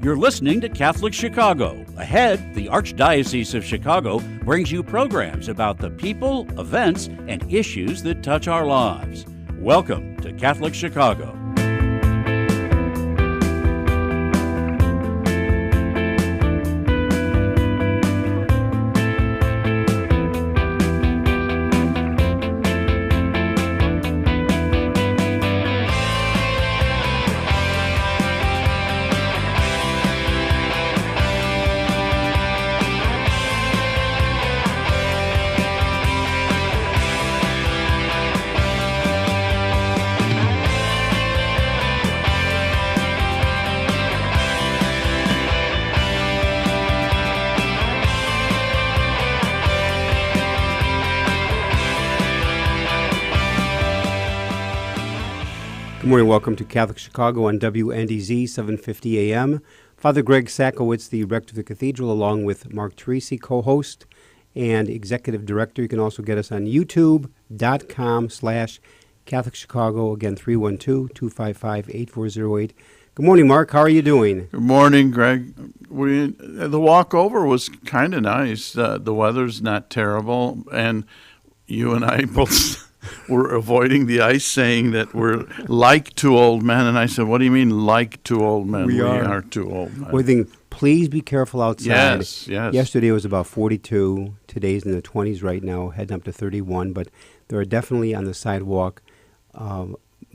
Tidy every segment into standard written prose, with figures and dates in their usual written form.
You're listening to Catholic Chicago. Ahead, the Archdiocese of Chicago brings you programs about the people, events, and issues that touch our lives. Welcome to Catholic Chicago. Good morning. Welcome to Catholic Chicago on WNDZ 750 AM. Father Greg Sakowicz, the rector of the cathedral, along with Mark TERESA, co-host and executive director. You can also get us on youtube.com/Catholic Chicago. Again, 312-255-8408. Good morning, Mark. How are you doing? Good morning, Greg. The walk over was kind of nice. The weather's not terrible, and you and I both we're avoiding the ice, saying that we're like two old men. And I said, what do you mean like two old men? We are two old men. Well, please be careful outside. Yes. Yesterday was about 42. Today's in the 20s right now, heading up to 31. But there are definitely on the sidewalk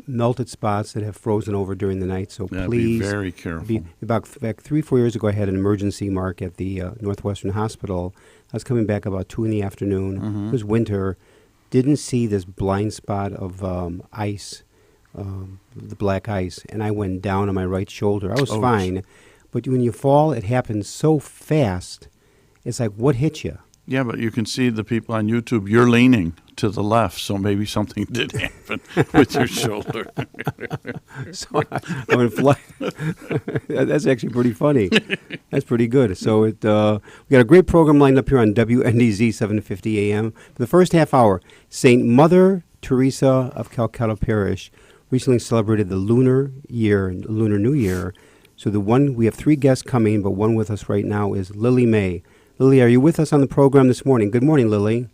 melted spots that have frozen over during the night. So please be very careful. About 3-4 years ago, I had an emergency, Mark, at the Northwestern Hospital. I was coming back about 2 in the afternoon. Mm-hmm. It was winter. Didn't see this blind spot of ice, the black ice, and I went down on my right shoulder. I was fine, but when you fall, it happens so fast. It's like, what hit you? Yeah, but you can see the people on YouTube. You're leaning to the left, so maybe something did happen with your shoulder. So I went flat. That's actually pretty funny. That's pretty good. So we got a great program lined up here on WNDZ 750 AM. For the first half hour, St. Mother Teresa of Calcutta Parish recently celebrated the Lunar New Year. So we have 3 guests coming, but one with us right now is Lily May. Lily, are you with us on the program this morning? Good morning, Lily.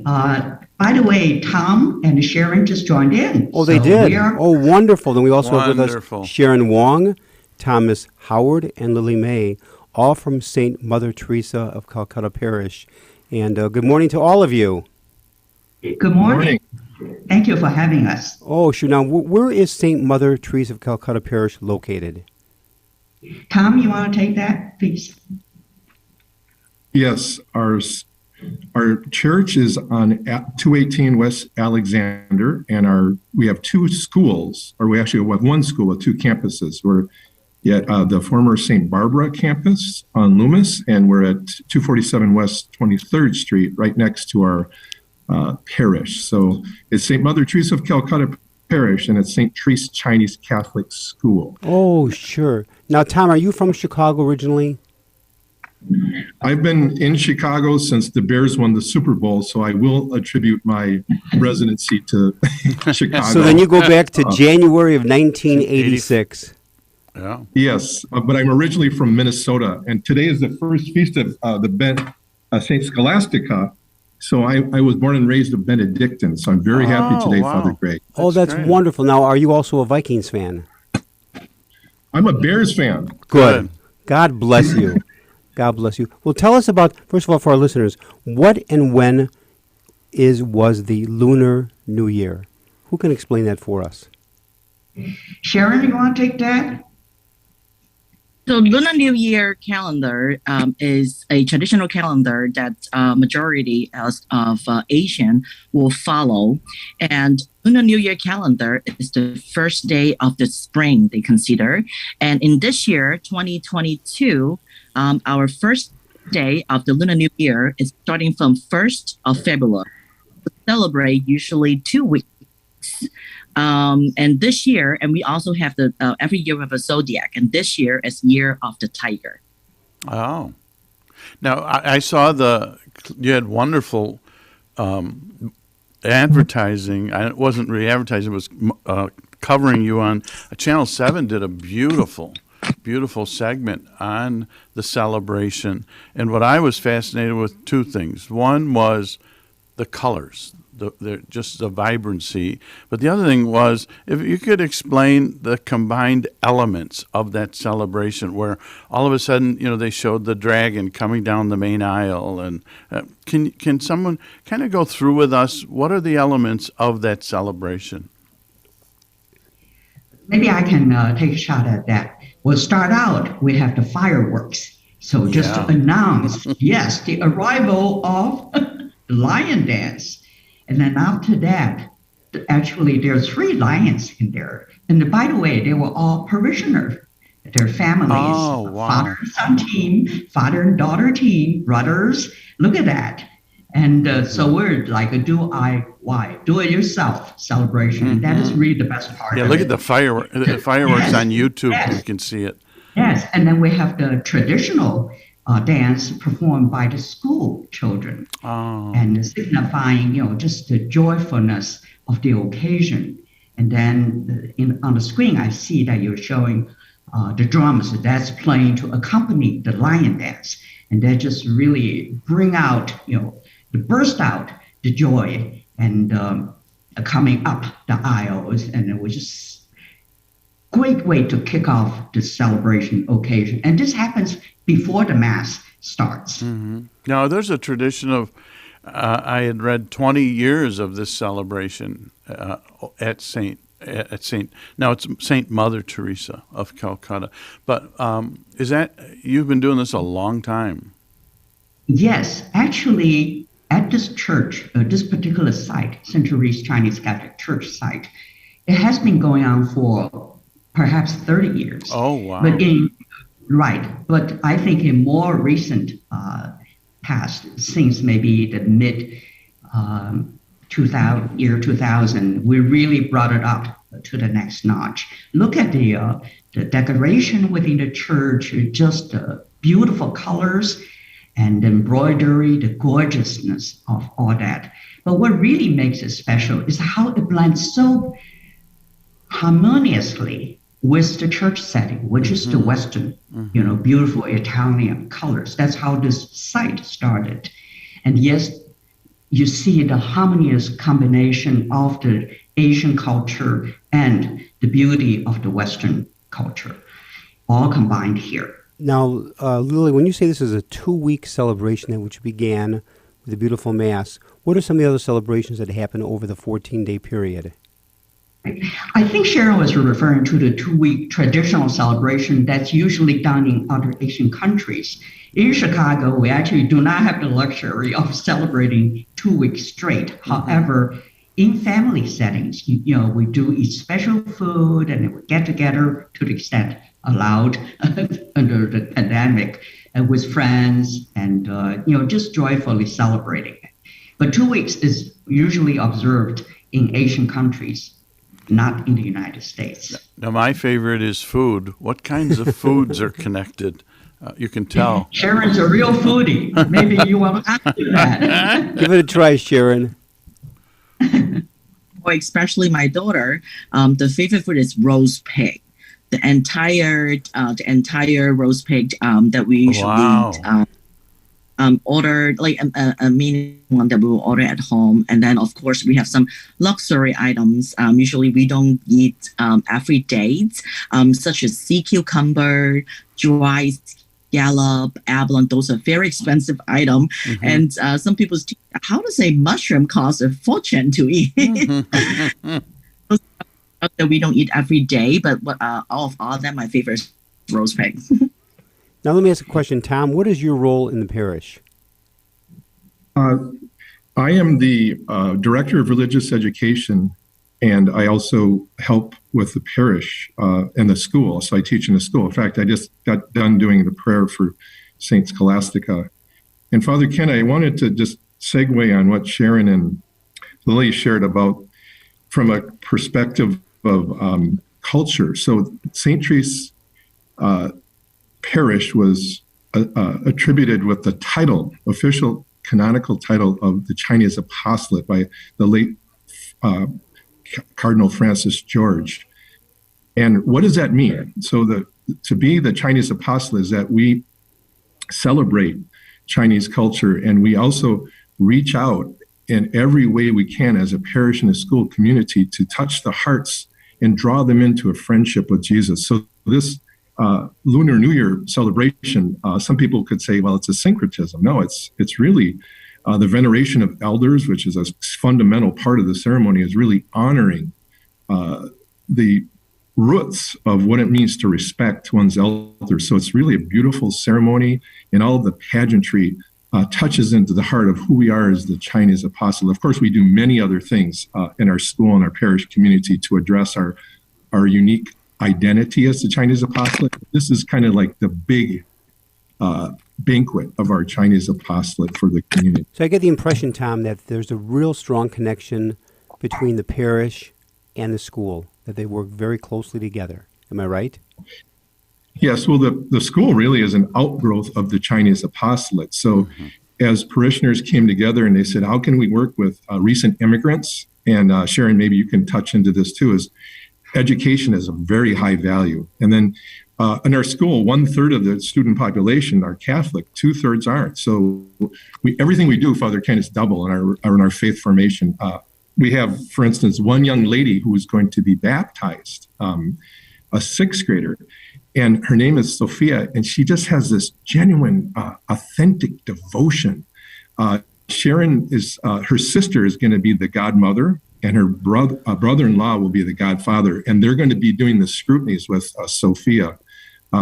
By the way, Tom and Sharon just joined in. Oh, they did? Oh, wonderful. Then we also have with us Sharon Wong, Thomas Howard, and Lily May, all from St. Mother Teresa of Calcutta Parish. And good morning to all of you. Good morning. Thank you for having us. Oh, sure. Now, where is St. Mother Teresa of Calcutta Parish located? Tom, you want to take that, please? Yes, our church is on 218 West Alexander, and we have 2 schools, or we actually have 1 school with 2 campuses. We're at the former St. Barbara campus on Loomis, and we're at 247 West 23rd Street, right next to our parish. So it's St. Mother Teresa of Calcutta Parish, and it's St. Teresa Chinese Catholic School. Oh, sure. Now, Tom, are you from Chicago originally? I've been in Chicago since the Bears won the Super Bowl, so I will attribute my residency to Chicago. So then you go back to January of 1986. Yeah. Yes, but I'm originally from Minnesota, and today is the first feast of St. Scholastica. So I was born and raised a Benedictine, so I'm very happy today, wow. Father Greg. That's great. Wonderful. Now, are you also a Vikings fan? I'm a Bears fan. Good. God bless you. God bless you. Well, tell us about, first of all, for our listeners, what and when was the Lunar New Year? Who can explain that for us? Sharon, you want to take that? So Lunar New Year calendar is a traditional calendar that majority of Asian will follow. And Lunar New Year calendar is the first day of the spring, they consider. And in this year, 2022, our first day of the Lunar New Year is starting from 1st of February. We celebrate usually 2 weeks. And this year, and we also have every year we have a zodiac, and this year is Year of the Tiger. Oh. Now, I saw you had wonderful advertising. It wasn't really advertising, it was covering you on Channel 7 did a beautiful beautiful segment on the celebration. And what I was fascinated with, two things. One was the colors, just the vibrancy. But the other thing was, if you could explain the combined elements of that celebration, where all of a sudden, they showed the dragon coming down the main aisle. And can someone kind of go through with us, what are the elements of that celebration? Maybe I can take a shot at that. We'll start out, we have the fireworks. So just to announce, yes, the arrival of the lion dance. And then after that, actually there's 3 lions in there. And by the way, they were all parishioners. Their families, father and son team, father and daughter team, brothers. Look at that. And so we're like a do-it-yourself celebration. And that is really the best part of it. Look at the fireworks Yes. on YouTube. Yes. You can see it. Yes, and then we have the traditional dance performed by the school children, and signifying, just the joyfulness of the occasion. And then on the screen, I see that you're showing the drums that's playing to accompany the lion dance, and that just really bring out, burst out the joy and coming up the aisles, and it was just great way to kick off the celebration occasion. And this happens before the Mass starts. Mm-hmm. Now, there's a tradition of, I had read 20 years of this celebration at Saint. Now it's Saint Mother Teresa of Calcutta. But you've been doing this a long time? Yes, actually, at this church, this particular site, St. Therese Chinese Catholic Church site, it has been going on for perhaps 30 years. Oh, wow. But I think in more recent past, since maybe the mid 2000, we really brought it up to the next notch. Look at the decoration within the church, just the beautiful colors and embroidery, the gorgeousness of all that. But what really makes it special is how it blends so harmoniously with the church setting, which is the Western, beautiful Italian colors. That's how this site started. And yes, you see the harmonious combination of the Asian culture and the beauty of the Western culture, all combined here. Now, Lily, when you say this is a 2-week celebration which began with a beautiful Mass, what are some of the other celebrations that happen over the 14-day period? I think Sharon was referring to the 2-week traditional celebration that's usually done in other Asian countries. In Chicago, we actually do not have the luxury of celebrating 2 weeks straight. However, in family settings, we do eat special food and we get together to the extent allowed under the pandemic with friends and, just joyfully celebrating. But 2 weeks is usually observed in Asian countries, not in the United States. Now, my favorite is food. What kinds of foods are connected? You can tell. Sharon's a real foodie. Maybe you want to ask that. Give it a try, Sharon. Especially my daughter, the favorite food is roast pig. The entire roast pig that we usually order, like a mini one that we will order at home. And then, of course, we have some luxury items. Usually we don't eat every day, such as sea cucumber, dry scallop, abalone. Those are very expensive items. And some people say, how does a mushroom cost a fortune to eat? That we don't eat every day, but all of them, my favorite is roast pig. Now, let me ask a question. Tom, what is your role in the parish? I am the Director of Religious Education, and I also help with the parish and the school. So I teach in the school. In fact, I just got done doing the prayer for St. Scholastica. And Father Ken, I wanted to just segue on what Sharon and Lily shared about from a perspective of culture. So St. Therese Parish was attributed with the title, official canonical title of the Chinese apostolate by the late Cardinal Francis George. And what does that mean? So to be the Chinese apostolate is that we celebrate Chinese culture, and we also reach out in every way we can as a parish and a school community to touch the hearts and draw them into a friendship with Jesus. So this Lunar New Year celebration, some people could say, well, it's a syncretism. No, it's really the veneration of elders, which is a fundamental part of the ceremony, is really honoring the roots of what it means to respect one's elders. So it's really a beautiful ceremony, and all of the pageantry touches into the heart of who we are as the Chinese apostle. Of course, we do many other things in our school and our parish community to address our unique identity as the Chinese apostolate. This is kind of like the big banquet of our Chinese apostolate for the community. So I get the impression, Tom, that there's a real strong connection between the parish and the school, that they work very closely together. Am I right? Yes, well, the school really is an outgrowth of the Chinese apostolate. So as parishioners came together and they said, how can we work with recent immigrants? And Sharon, maybe you can touch into this too, is education is a very high value. And then in our school, 1/3 of the student population are Catholic, 2/3 aren't. So everything we do, Father Ken, is double in our faith formation. We have, for instance, one young lady who is going to be baptized, a sixth grader, and her name is Sophia, and she just has this genuine, authentic devotion. Sharon is, her sister is going to be the godmother, and her brother-in-law will be the godfather, and they're going to be doing the scrutinies with Sophia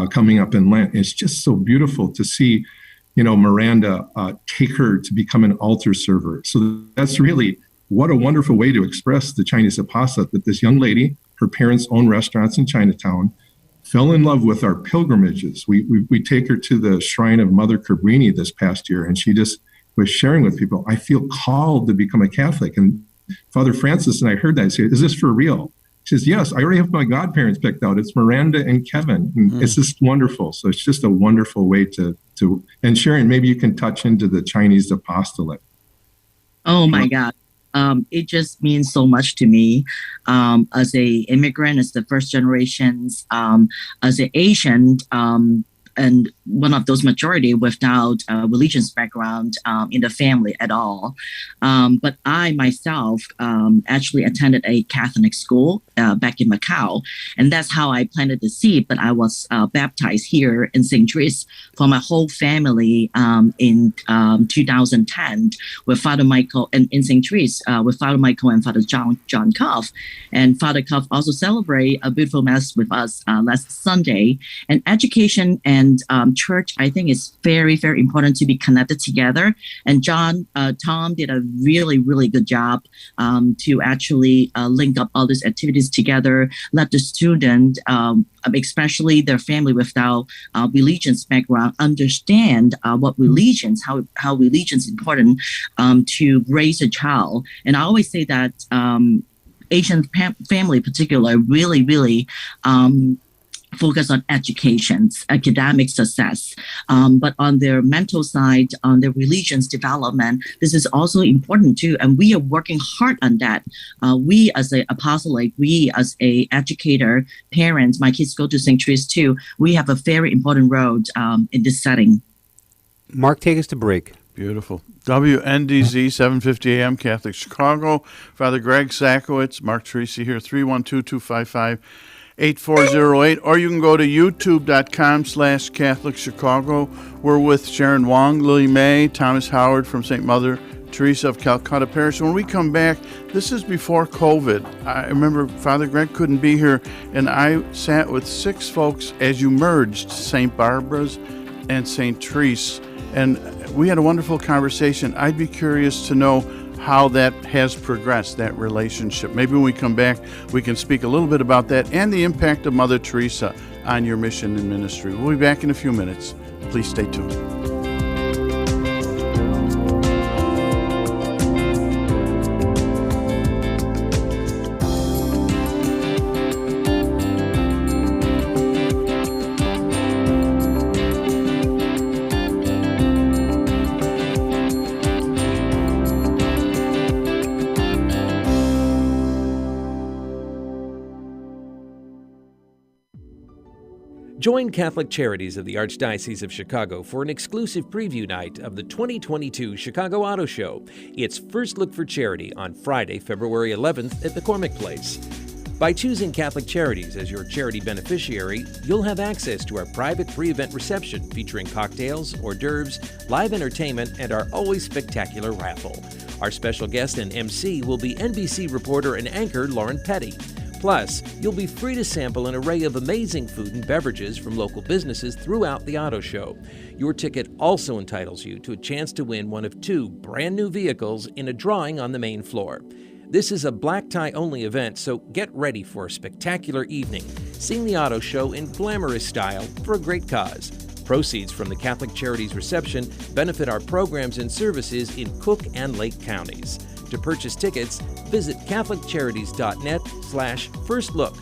coming up in Lent. It's just so beautiful to see, Miranda take her to become an altar server. So that's really, what a wonderful way to express the Chinese apostolate, that this young lady, her parents own restaurants in Chinatown, fell in love with our pilgrimages. We take her to the shrine of Mother Cabrini this past year, and she just was sharing with people, I feel called to become a Catholic. And Father Francis and I heard that and said, is this for real? She says, yes, I already have my godparents picked out. It's Miranda and Kevin. And it's just wonderful. So it's just a wonderful way to, and Sharon, maybe you can touch into the Chinese apostolate. Oh my God. It just means so much to me as a immigrant, as the first generations, as an Asian, and one of those majority without religious background in the family at all. But I myself actually attended a Catholic school back in Macau, and that's how I planted the seed. But I was baptized here in St. Therese for my whole family in 2010 with Father Michael, and in St. Therese with Father Michael and Father John Cuff. And Father Cuff also celebrate a beautiful mass with us last Sunday. And education and church, I think, is very, very important to be connected together. And Tom did a really, really good job to actually link up all these activities together, let the student, especially their family without religious background, understand what religions, how religion is important to raise a child. And I always say that Asian family in particular really, really focus on education, academic success, but on their mental side, on their religion's development, this is also important too. And we are working hard on that. We as an apostolate, we as a educator, parents, my kids go to St. Therese too, we have a very important role in this setting. Mark, take us to break. Beautiful. WNDZ 750 AM, Catholic Chicago. Father Greg Sakowicz, Mark Teresi here, 312-255-8408, or you can go to youtube.com/Catholic Chicago. We're with Sharon Wong, Lily May, Thomas Howard from St. Mother Teresa of Calcutta Parish. When we come back, this is before COVID. I remember Father Greg couldn't be here, and I sat with 6 folks as you merged St. Barbara's and St. Therese, and we had a wonderful conversation. I'd be curious to know how that has progressed, that relationship. Maybe when we come back, we can speak a little bit about that and the impact of Mother Teresa on your mission and ministry. We'll be back in a few minutes. Please stay tuned. Join Catholic Charities of the Archdiocese of Chicago for an exclusive preview night of the 2022 Chicago Auto Show. It's First Look for Charity on Friday, February 11th at McCormick Place. By choosing Catholic Charities as your charity beneficiary, you'll have access to our private pre-event reception featuring cocktails, hors d'oeuvres, live entertainment, and our always spectacular raffle. Our special guest and MC will be NBC reporter and anchor Lauren Petty. Plus, you'll be free to sample an array of amazing food and beverages from local businesses throughout the auto show. Your ticket also entitles you to a chance to win one of 2 brand new vehicles in a drawing on the main floor. This is a black tie only event, so get ready for a spectacular evening, seeing the auto show in glamorous style for a great cause. Proceeds from the Catholic Charities reception benefit our programs and services in Cook and Lake counties. To purchase tickets, visit catholiccharities.net/firstlook.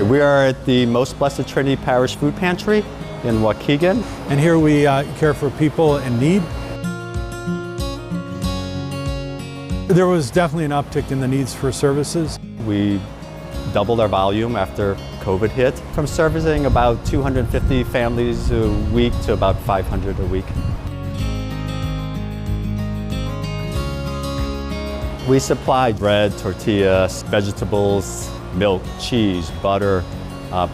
We are at the Most Blessed Trinity Parish Food Pantry in Waukegan. And here we care for people in need. There was definitely an uptick in the needs for services. We doubled our volume after COVID hit, from servicing about 250 families a week to about 500 a week. We supply bread, tortillas, vegetables, milk, cheese, butter,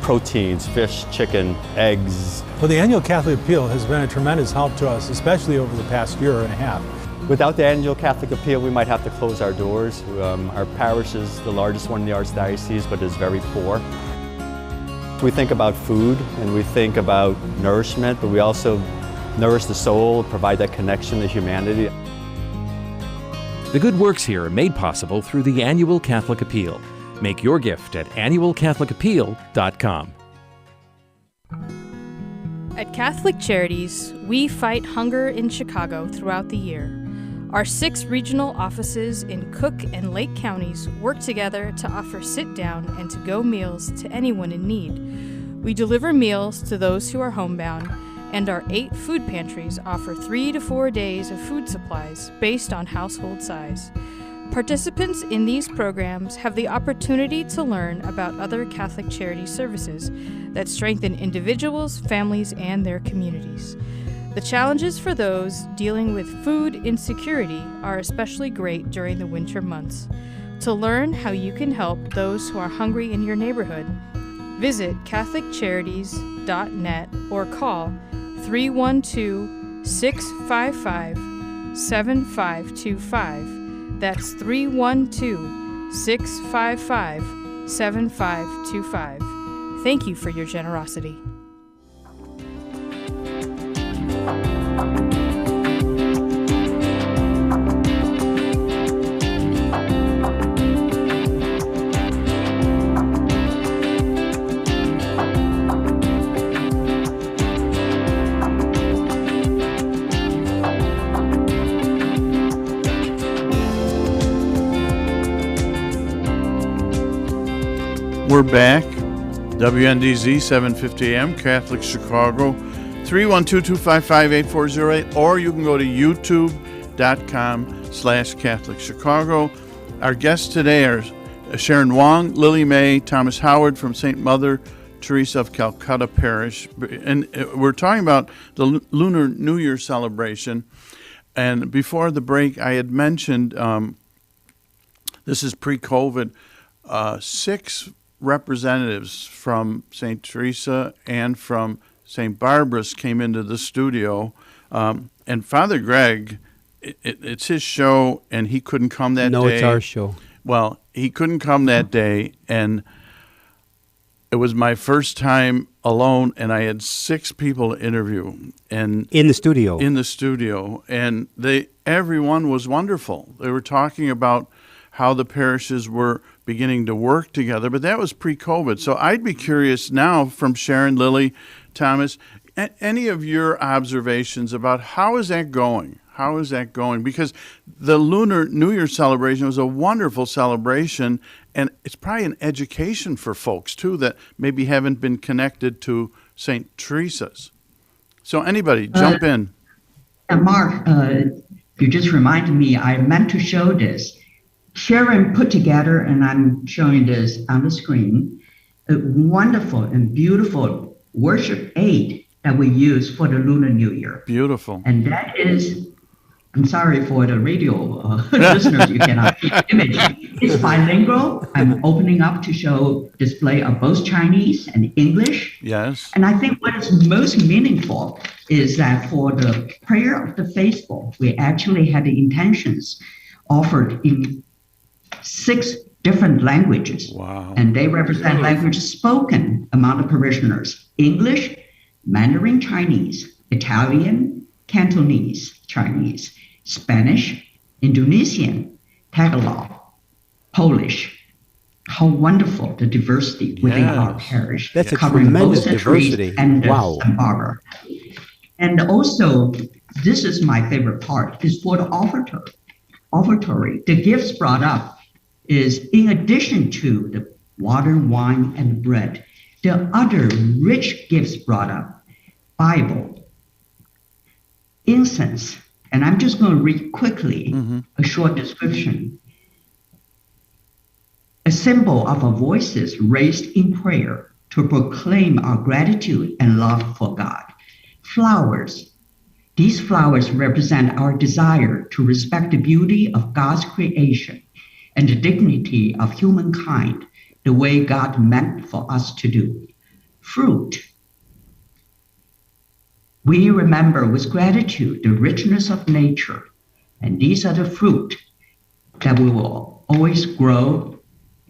proteins, fish, chicken, eggs. Well, the annual Catholic Appeal has been a tremendous help to us, especially over the past year and a half. Without the annual Catholic Appeal, we might have to close our doors. Our parish is the largest one in the Archdiocese, but is very poor. We think about food and we think about nourishment, but we also nourish the soul, provide that connection to humanity. The good works here are made possible through the annual Catholic Appeal. Make your gift at annualcatholicappeal.com. At Catholic Charities, we fight hunger in Chicago throughout the year. Our 6 regional offices in Cook and Lake counties work together to offer sit-down and to-go meals to anyone in need. We deliver meals to those who are homebound, and our 8 food pantries offer 3 to 4 days of food supplies based on household size. Participants in these programs have the opportunity to learn about other Catholic charity services that strengthen individuals, families, and their communities. The challenges for those dealing with food insecurity are especially great during the winter months. To learn how you can help those who are hungry in your neighborhood, visit CatholicCharities.net or call 312-655-7525. That's 312-655-7525. Thank you for your generosity. We're back. WNDZ 750 AM, Catholic Chicago, 312-255-8408, or you can go to youtube.com/Catholic Chicago. Our guests today are Sharon Wong, Lily Mae, Thomas Howard from St. Mother Teresa of Calcutta Parish. And we're talking about the Lunar New Year celebration. And before the break, I had mentioned, this is pre-COVID, 6 representatives from St. Teresa and from St. Barbara's came into the studio. And Father Greg, it's his show, and he couldn't come that day. No, it's our show. Well, he couldn't come that day, and it was my first time alone, and I had 6 people to interview. And in the studio. In the studio. And everyone was wonderful. They were talking about how the parishes were beginning to work together, but that was pre-COVID. So I'd be curious now from Sharon, Lily, Thomas, any of your observations about how is that going? How is that going? Because the Lunar New Year celebration was a wonderful celebration, and it's probably an education for folks, too, that maybe haven't been connected to St. Teresa's. So anybody, jump in. And Mark, you just reminded me, I meant to show this. Sharon put together, and I'm showing this on the screen, a wonderful and beautiful worship aid that we use for the Lunar New Year. Beautiful. And that is, I'm sorry for the radio listeners, you cannot see the image. It's bilingual. I'm opening up to show display of both Chinese and English. Yes. And I think what is most meaningful is that for the prayer of the faithful, we actually had the intentions offered in 6 different languages. Wow. And they represent languages spoken among the parishioners: English, Mandarin Chinese, Italian, Cantonese Chinese, Spanish, Indonesian, Tagalog, Polish. How wonderful the diversity within our parish. That's a covering tremendous both centuries diversity. and Wow. Santa Barbara. And also, this is my favorite part, is for the offertory. The gifts brought up is, in addition to the water, wine, and bread, the other rich gifts brought up: Bible, incense, and I'm just going to read quickly a short description. A symbol of our voices raised in prayer to proclaim our gratitude and love for God. Flowers. These flowers represent our desire to respect the beauty of God's creation and the dignity of humankind, the way God meant for us to do. Fruit. We remember with gratitude the richness of nature, and these are the fruit that we will always grow,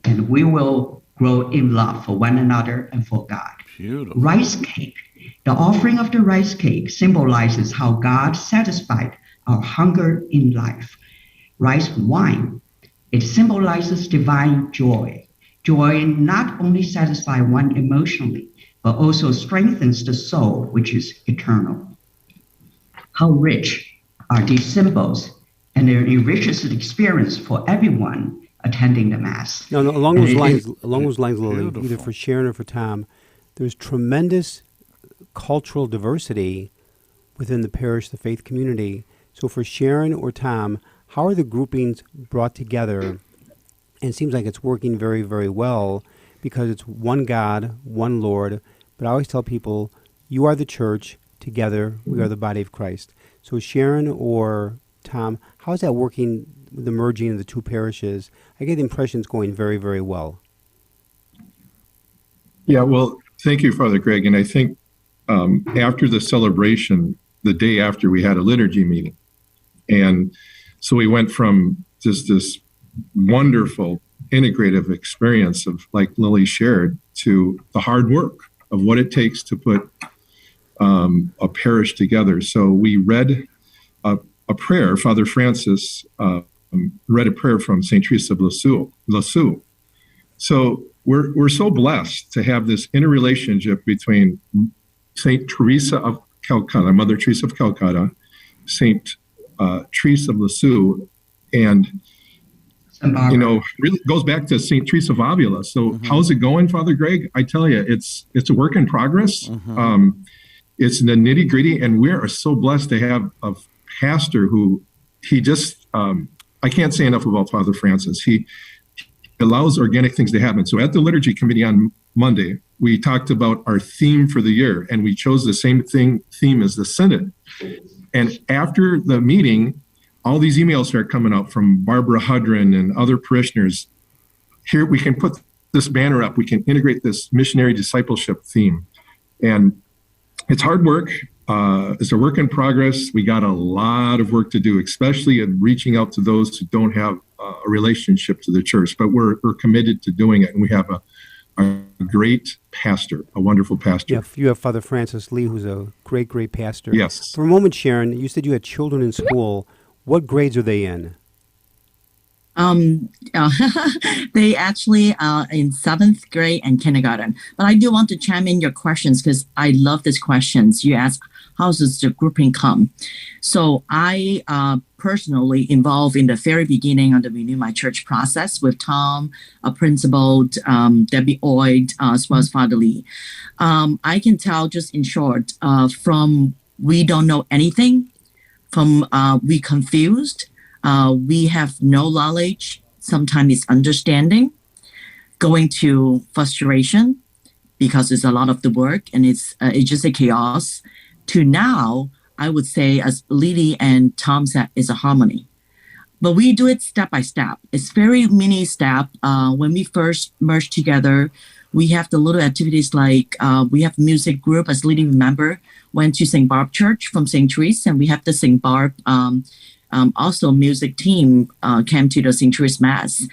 and we will grow in love for one another and for God. Beautiful. Rice cake. The offering of the rice cake symbolizes how God satisfied our hunger in life. Rice wine. It symbolizes divine joy. Joy not only satisfies one emotionally, but also strengthens the soul, which is eternal. How rich are these symbols, and it enriches the experience for everyone attending the Mass. No, along those lines, Lily, beautiful. either for Sharon or for Tom, there's tremendous cultural diversity within the parish, the faith community. So for Sharon or Tom, how are the groupings brought together? And it seems like it's working very, very well because it's one God, one Lord. But I always tell people, you are the church, together we are the body of Christ. So Sharon or Tom, how is that working with the merging of the two parishes? I get the impression it's going very, very well. Yeah, well, thank you, Father Greg. And I think after the celebration, the day after, we had a liturgy meeting. And so we went from just this wonderful integrative experience of, like Lily shared, to the hard work of what it takes to put a parish together. So we read a prayer. Father Francis read a prayer from St. Teresa of Lisieux. So we're so blessed to have this interrelationship between St. Teresa of Calcutta, Mother Teresa of Calcutta, St. Teresa of Lisieux, and really goes back to St. Teresa of Avila. So how's it going, Father Greg? I tell you, it's a work in progress. It's the nitty gritty, and we are so blessed to have a pastor who he just, I can't say enough about Father Francis. He allows organic things to happen. So at the liturgy committee on Monday, we talked about our theme for the year, and we chose the same theme as the Synod. And after the meeting, all these emails start coming out from Barbara Hudrin and other parishioners. Here we can put this banner up. We can integrate this missionary discipleship theme. And it's hard work. It's a work in progress. We got a lot of work to do, especially in reaching out to those who don't have a relationship to the church. But we're committed to doing it. And we have a great pastor, a wonderful pastor. Yeah, you have Father Francis Lee, who's a great, great pastor. Yes. For a moment, Sharon, you said you had children in school. What grades are they in? They actually are in 7th grade and kindergarten. But I do want to chime in your questions because I love these questions. You ask, how does the grouping come? So I personally involved in the very beginning of the Renew My Church process with Tom, a principal, Debbie Oyd, as well as Father Lee. I can tell just in short, from we don't know anything, from we confused, we have no knowledge, sometimes it's understanding, going to frustration because it's a lot of the work and it's just a chaos, to now, I would say, as Lily and Tom said, is a harmony. But we do it step by step. It's very mini step. When we first merged together, we have the little activities like we have music group, as Lily remember, went to St. Barb Church from St. Therese, and we have the St. Barb also music team came to the St. Therese Mass.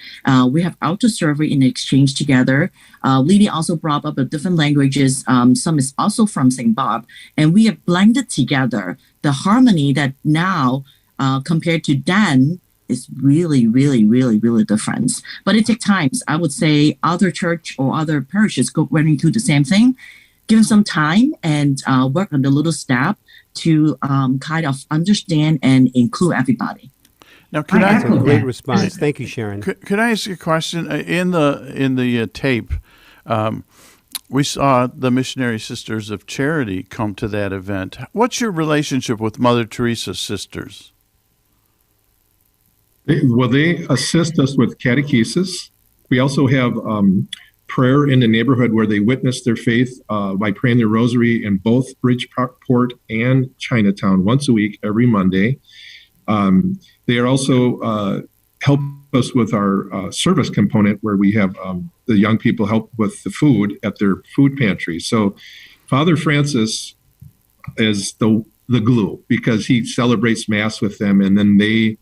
We have altar server in exchange together. Lily also brought up the different languages. Some is also from St. Barb, and we have blended together the harmony that now compared to then is really, really, really, really different. But it takes time. I would say other church or other parishes go running through the same thing. Give them some time and work on the little step to kind of understand and include everybody. Now, That's a great response. Thank you, Sharon. Could I ask you a question? In the tape, we saw the Missionary Sisters of Charity come to that event. What's your relationship with Mother Teresa's sisters? They assist us with catechesis. We also have prayer in the neighborhood where they witness their faith by praying the rosary in both Bridgeport and Chinatown once a week, every Monday. They are also help us with our service component where we have the young people help with the food at their food pantry. So Father Francis is the glue because he celebrates Mass with them, and then they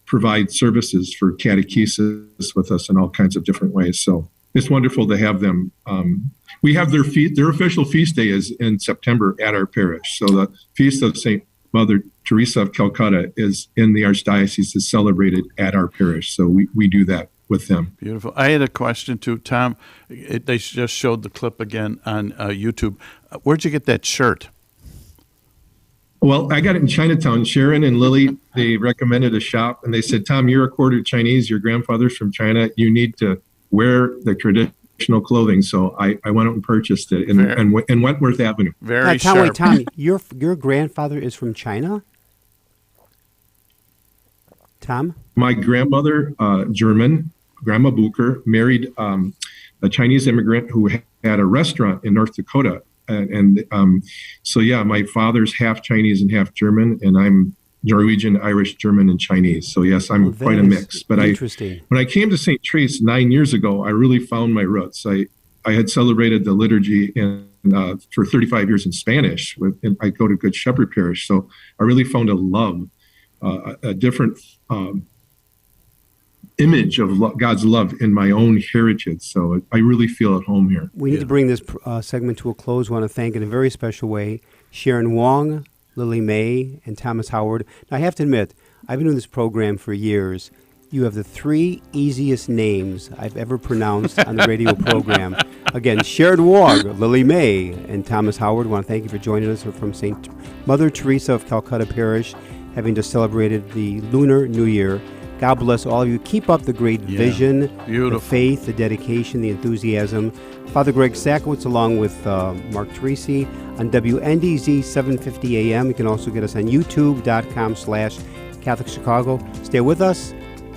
provide services for catechesis with us in all kinds of different ways. So it's wonderful to have them. We have their official feast day is in September at our parish. So the Feast of St. Mother Teresa of Calcutta is in the Archdiocese, is celebrated at our parish. So we do that with them. Beautiful. I had a question too, Tom. They just showed the clip again on YouTube. Where'd you get that shirt? Well, I got it in Chinatown. Sharon and Lily, they recommended a shop, and they said, Tom, you're a quarter Chinese. Your grandfather's from China. You need to wear the traditional clothing. So I went out and purchased it in Wentworth Avenue. Very Tom, sharp. wait, Tom, your grandfather is from China? Tom? My grandmother, German, Grandma Bucher, married a Chinese immigrant who had a restaurant in North Dakota. So yeah, my father's half Chinese and half German, and I'm Norwegian, Irish, German, and Chinese. So yes, I'm quite a mix. But when I came to St. Therese 9 years ago, I really found my roots. I had celebrated the liturgy for 35 years in Spanish. And I go to Good Shepherd Parish, so I really found a love, a different image of God's love in my own heritage. So I really feel at home here. We need to bring this segment to a close. I want to thank in a very special way Sharon Wong, Lily May, and Thomas Howard. Now, I have to admit, I've been doing this program for years. You have the three easiest names I've ever pronounced on the radio program. Again, Sharon Wong, Lily May, and Thomas Howard. I want to thank you for joining us. We're from St. Mother Teresa of Calcutta Parish, having just celebrated the Lunar New Year. God bless all of you. Keep up the great vision, the faith, the dedication, the enthusiasm. Father Greg Sakowitz along with Mark Teresi on WNDZ 750 AM. You can also get us on youtube.com/CatholicChicago. Stay with us.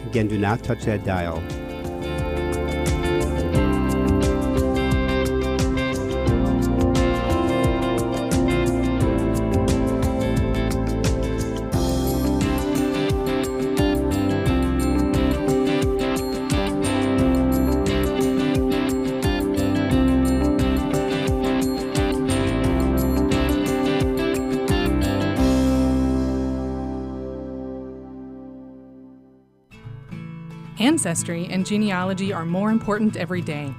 Again, do not touch that dial. Ancestry and genealogy are more important every day.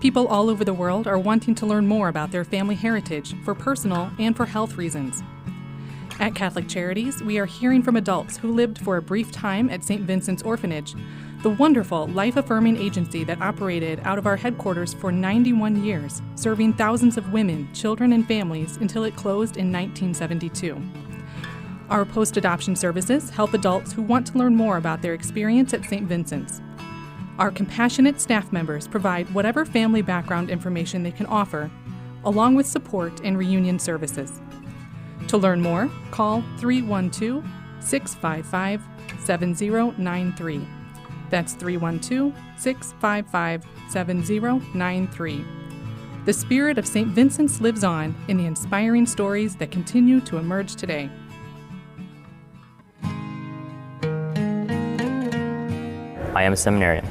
People all over the world are wanting to learn more about their family heritage for personal and for health reasons. At Catholic Charities, we are hearing from adults who lived for a brief time at St. Vincent's Orphanage, the wonderful life-affirming agency that operated out of our headquarters for 91 years, serving thousands of women, children, and families until it closed in 1972. Our post-adoption services help adults who want to learn more about their experience at St. Vincent's. Our compassionate staff members provide whatever family background information they can offer, along with support and reunion services. To learn more, call 312-655-7093. That's 312-655-7093. The spirit of St. Vincent's lives on in the inspiring stories that continue to emerge today. I am a seminarian.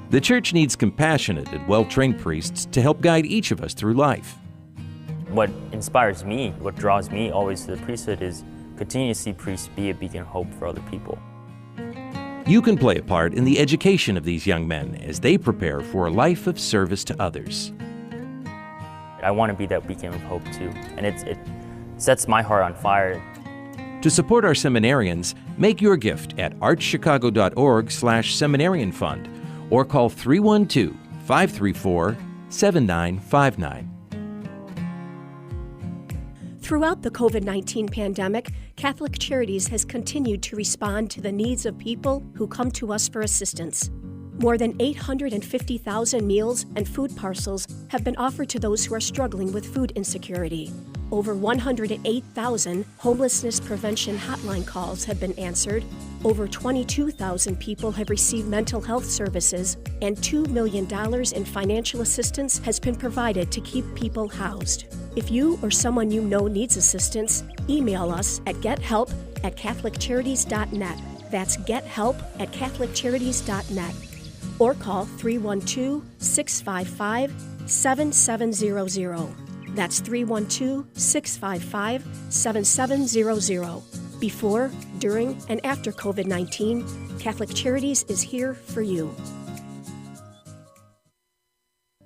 The church needs compassionate and well-trained priests to help guide each of us through life. What inspires me, what draws me always to the priesthood is continue to see priests be a beacon of hope for other people. You can play a part in the education of these young men as they prepare for a life of service to others. I want to be that beacon of hope too, and it sets my heart on fire. To support our seminarians, make your gift at archchicago.org/seminarian fund or call 312-534-7959. Throughout the COVID-19 pandemic, Catholic Charities has continued to respond to the needs of people who come to us for assistance. More than 850,000 meals and food parcels have been offered to those who are struggling with food insecurity. Over 108,000 homelessness prevention hotline calls have been answered. Over 22,000 people have received mental health services, and $2 million in financial assistance has been provided to keep people housed. If you or someone you know needs assistance, email us at gethelp@catholiccharities.net. That's gethelp@catholiccharities.net. Or call 312-655-7700. That's 312-655-7700. Before, during, and after COVID-19, Catholic Charities is here for you.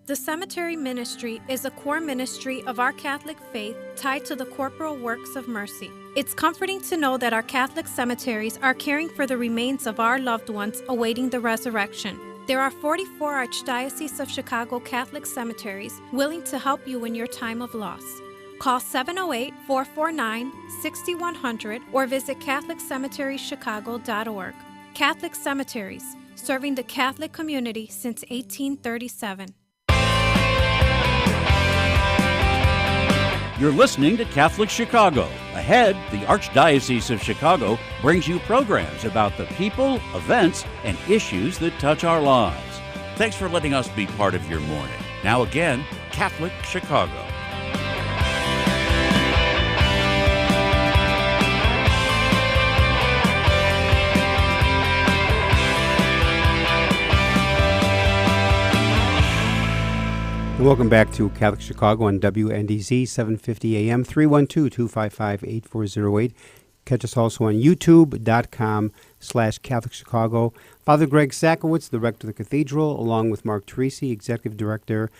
The cemetery ministry is a core ministry of our Catholic faith tied to the corporal works of mercy. It's comforting to know that our Catholic cemeteries are caring for the remains of our loved ones awaiting the resurrection. There are 44 Archdiocese of Chicago Catholic cemeteries willing to help you in your time of loss. Call 708-449-6100 or visit CatholicCemeteriesChicago.org. Catholic Cemeteries, serving the Catholic community since 1837. You're listening to Catholic Chicago. Ahead, the Archdiocese of Chicago brings you programs about the people, events, and issues that touch our lives. Thanks for letting us be part of your morning. Now again, Catholic Chicago. Welcome back to Catholic Chicago on WNDZ 750 AM, 312-255-8408. Catch us also on youtube.com/Catholic Chicago. Father Greg Sakowicz, the rector of the cathedral, along with Mark Teresi, executive director.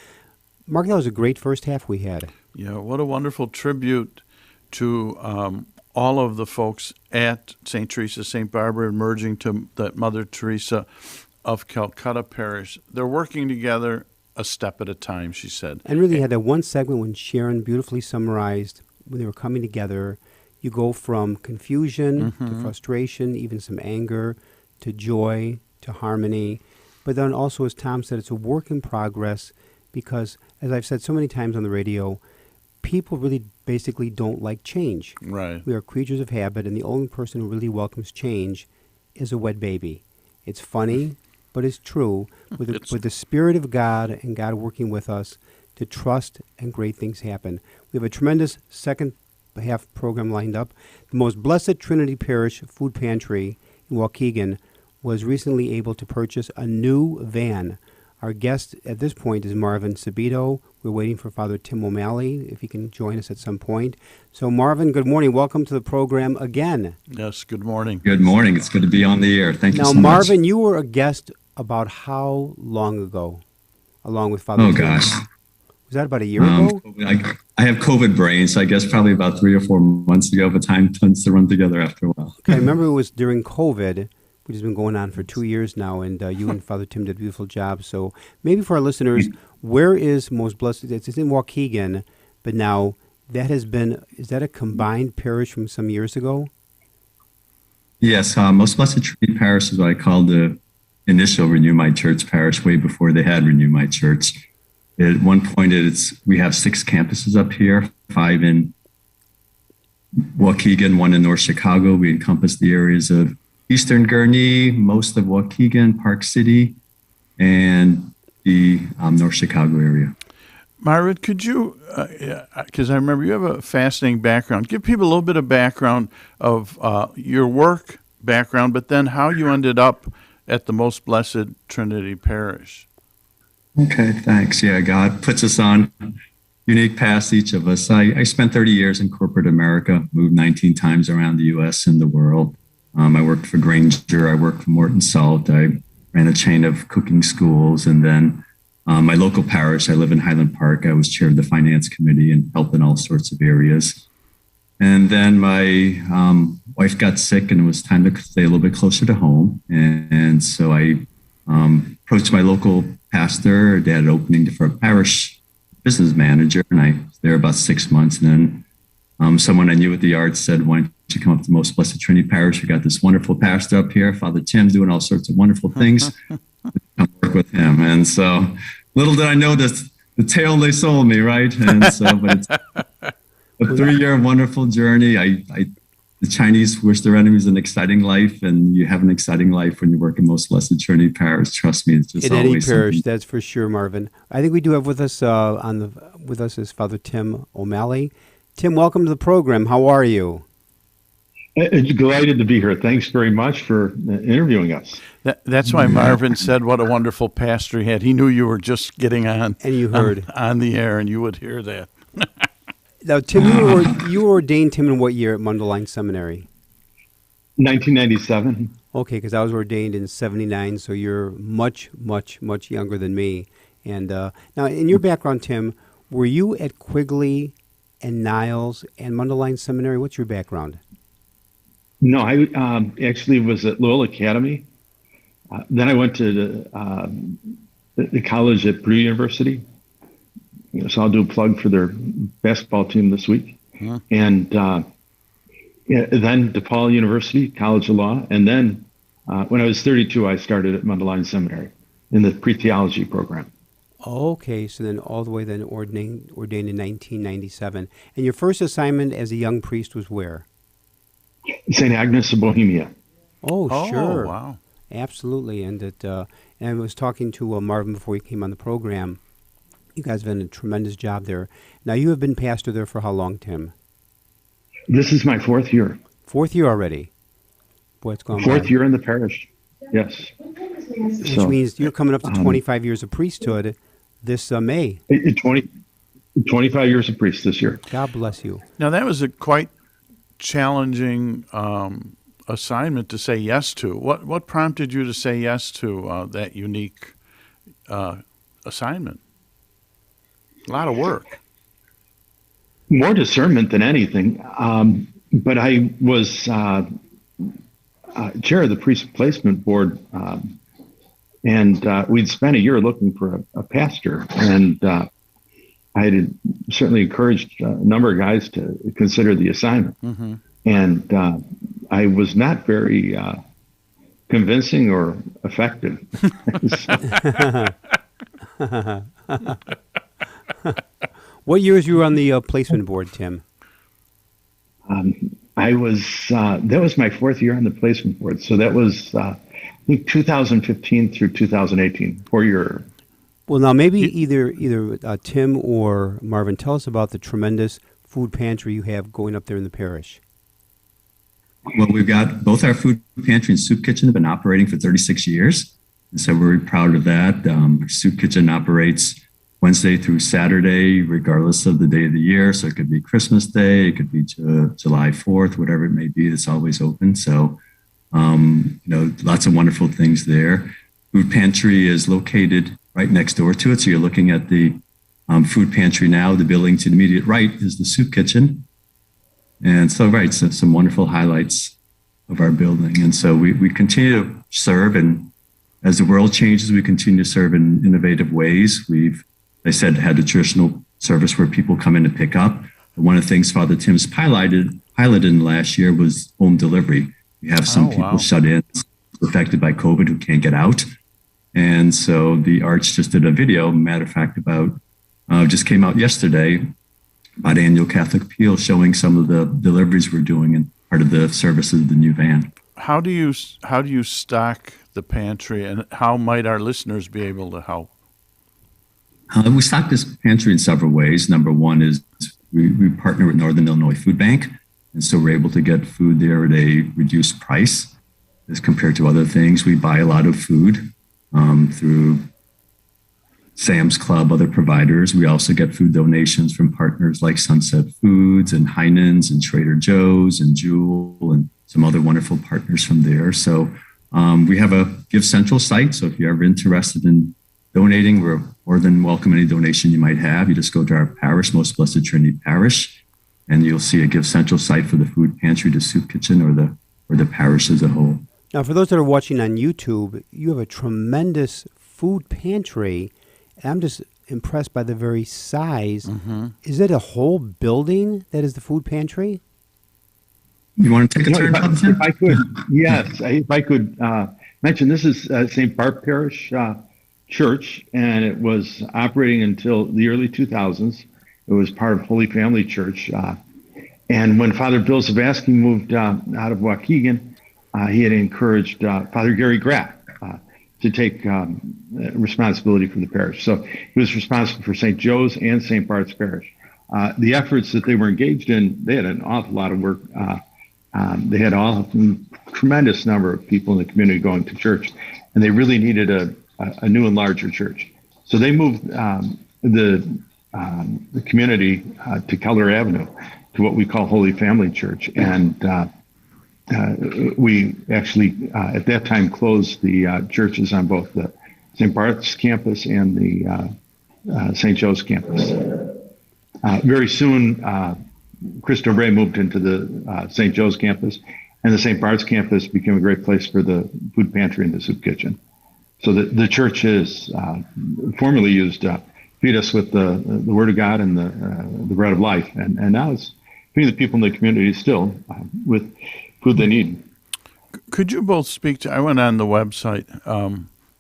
Mark, that was a great first half we had. Yeah, what a wonderful tribute to all of the folks at St. Teresa, St. Barbara, emerging to that Mother Teresa of Calcutta Parish. They're working together a step at a time, she said. And really had that one segment when Sharon beautifully summarized when they were coming together. You go from confusion to frustration, even some anger, to joy, to harmony. But then also, as Tom said, it's a work in progress because, as I've said so many times on the radio, people really basically don't like change. Right. We are creatures of habit, and the only person who really welcomes change is a wet baby. It's funny, but it's true, with the Spirit of God and God working with us to trust and great things happen. We have a tremendous second half program lined up. The Most Blessed Trinity Parish Food Pantry in Waukegan was recently able to purchase a new van. Our guest at this point is Marvin Sabito. We're waiting for Father Tim O'Malley, if he can join us at some point. So Marvin, good morning. Welcome to the program again. Yes, good morning. Good morning. It's good to be on the air. Thank you so much. Now, Marvin, you were a guest about how long ago, along with Father Tim? Gosh. Was that about a year ago? I have COVID brain, so I guess probably about 3 or 4 months ago, but time tends to run together after a while. Okay, I remember it was during COVID, which has been going on for 2 years now, and you and Father Tim did a beautiful job. So maybe for our listeners, where is Most Blessed? It's in Waukegan, but now that has been, is that a combined parish from some years ago? Yes, Most Blessed Trinity Parish is what I call the initial Renew My Church parish, way before they had Renew My Church. At one point, we have 6 campuses up here, 5 in Waukegan, one in North Chicago. We encompass the areas of Eastern Gurnee, most of Waukegan, Park City, and the North Chicago area. Marvin, could you, because I remember you have a fascinating background, give people a little bit of background of your work background, but then how you ended up at the Most Blessed Trinity Parish. Okay, thanks. Yeah, God puts us on unique paths, each of us. I spent 30 years in corporate America, moved 19 times around the U.S. and the world. I worked for Granger. I worked for Morton Salt. I ran a chain of cooking schools. And then my local parish, I live in Highland Park. I was chair of the finance committee and helped in all sorts of areas. And then my wife got sick and it was time to stay a little bit closer to home. And so I approached my local pastor. They had an opening for a parish business manager. And I was there about 6 months. And then someone I knew at the Arts said, why don't you come up to the Most Blessed Trinity Parish? We got this wonderful pastor up here, Father Tim, doing all sorts of wonderful things. Come work with him. And so little did I know this, the tale they sold me, right? And so, but it's a 3-year wonderful journey. The Chinese wish their enemies an exciting life, and you have an exciting life when you work in Most Blessed Trinity Parish. Trust me, it's just in always any parish. something. That's for sure, Marvin. I think we do have with us with us is Father Tim O'Malley. Tim, welcome to the program. How are you? It's delighted to be here. Thanks very much for interviewing us. That's why Marvin said what a wonderful pastor he had. He knew you were just getting on. And you heard. On the air, and you would hear that. Now, Tim, you were ordained, Tim, in what year at Mundelein Seminary? 1997. Okay, because I was ordained in 79, so you're much, much, much younger than me. And now, in your background, Tim, were you at Quigley and Niles and Mundelein Seminary? What's your background? No, I actually was at Lowell Academy. Then I went to the college at Purdue University. So I'll do a plug for their basketball team this week. Huh. And then DePaul University, College of Law. And then when I was 32, I started at Mundelein Seminary in the pre-theology program. Okay, so then all the way then ordained in 1997. And your first assignment as a young priest was where? St. Agnes of Bohemia. Oh, sure. Wow. Absolutely. And and I was talking to Marvin before he came on the program. You guys have done a tremendous job there. Now, you have been pastor there for how long, Tim? This is my 4th year. 4th year already? Boy, it's gone 4th year in the parish, yes. Which means you're coming up to 25 years of priesthood this May. 25 years of priest this year. God bless you. Now, that was a quite challenging assignment to say yes to. What prompted you to say yes to that unique assignment? A lot of work. More discernment than anything. But I was chair of the priest placement board, and we'd spent a year looking for a pastor. And I had certainly encouraged a number of guys to consider the assignment. Mm-hmm. And I was not very convincing or effective. What years you were on the placement board, Tim? I was, that was my 4th year on the placement board. So that was, I think 2015 through 2018, 4-year. Well, now maybe either Tim or Marvin, tell us about the tremendous food pantry you have going up there in the parish. Well, we've got both our food pantry and soup kitchen have been operating for 36 years. And so we're very proud of that. Our soup kitchen operates Wednesday through Saturday, regardless of the day of the year. So it could be Christmas Day, it could be July 4th, whatever it may be, it's always open. So, lots of wonderful things there. Food pantry is located right next door to it. So you're looking at the food pantry now. The building to the immediate right is the soup kitchen. And so, so some wonderful highlights of our building. And so we continue to serve, and as the world changes, we continue to serve in innovative ways. We've, I said, had a traditional service where people come in to pick up. One of the things Father Tim's piloted last year was home delivery. We have some people shut in, affected by COVID, who can't get out. And so the Arch just did a video, matter of fact, about, just came out yesterday, about Annual Catholic Appeal, showing some of the deliveries we're doing and part of the services of the new van. How do you stock the pantry, and how might our listeners be able to help? We stock this pantry in several ways. Number one is we partner with Northern Illinois Food Bank, and so we're able to get food there at a reduced price as compared to other things. We buy a lot of food through Sam's Club, other providers. We also get food donations from partners like Sunset Foods and Heinen's and Trader Joe's and Jewel and some other wonderful partners from there. So we have a Give Central site. So if you're ever interested in donating, we're more than welcome any donation you might have. You just go to our parish, Most Blessed Trinity Parish, and you'll see a Give Central site for the food pantry, the soup kitchen, or the parish as a whole. Now, for those that are watching on YouTube, you have a tremendous food pantry. And I'm just impressed by the very size. Mm-hmm. Is it a whole building that is the food pantry? You want to take a turn? If I could, yes. If I could mention, this is St. Barb Parish Church, and it was operating until the early 2000s. It was part of Holy Family Church. And when Father Bill Zavasky moved out of Waukegan, he had encouraged Father Gary Graff to take responsibility for the parish. So he was responsible for St. Joe's and St. Bart's Parish. The efforts that they were engaged in, they had an awful lot of work. They had a tremendous number of people in the community going to church, and they really needed a new and larger church. So they moved the community to Keller Avenue, to what we call Holy Family Church. And we actually, at that time, closed the churches on both the St. Bart's campus and the St. Joe's campus. Very soon, Cristo Rey moved into the St. Joe's campus, and the St. Bart's campus became a great place for the food pantry and the soup kitchen. So the church is formerly used to feed us with the Word of God and the bread of life, and now it's feeding the people in the community still with food they need. Could you both speak to, I went on the website,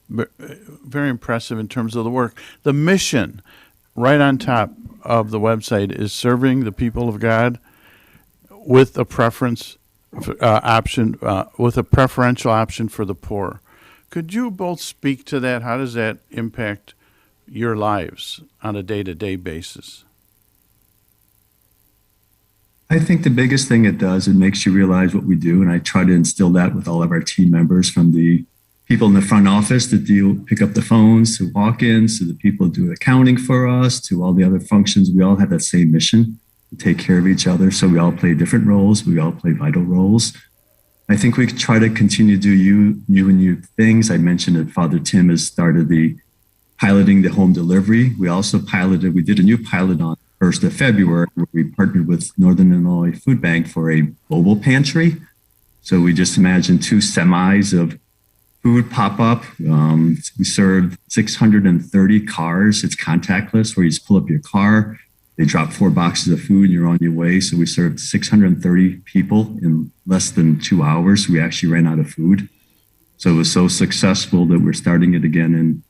very impressive in terms of the work. The mission right on top of the website is serving the people of God with a preference option, with a preferential option for the poor. Could you both speak to that? How does that impact your lives on a day-to-day basis? I think the biggest thing it does, it makes you realize what we do. And I try to instill that with all of our team members, from the people in the front office that pick up the phones, to walk-ins, to the people who do accounting for us, to all the other functions. We all have that same mission to take care of each other. So we all play different roles. We all play vital roles. I think we try to continue to do you things. I mentioned that Father Tim has started piloting the home delivery. We also we did a new pilot on 1st of February, where we partnered with Northern Illinois Food Bank for a mobile pantry. So we just imagined 2 semis of food pop up. We served 630 cars. It's contactless, where you just pull up your car. They drop 4 boxes of food and you're on your way. So we served 630 people in less than 2 hours. We actually ran out of food. So it was so successful that we're starting it again in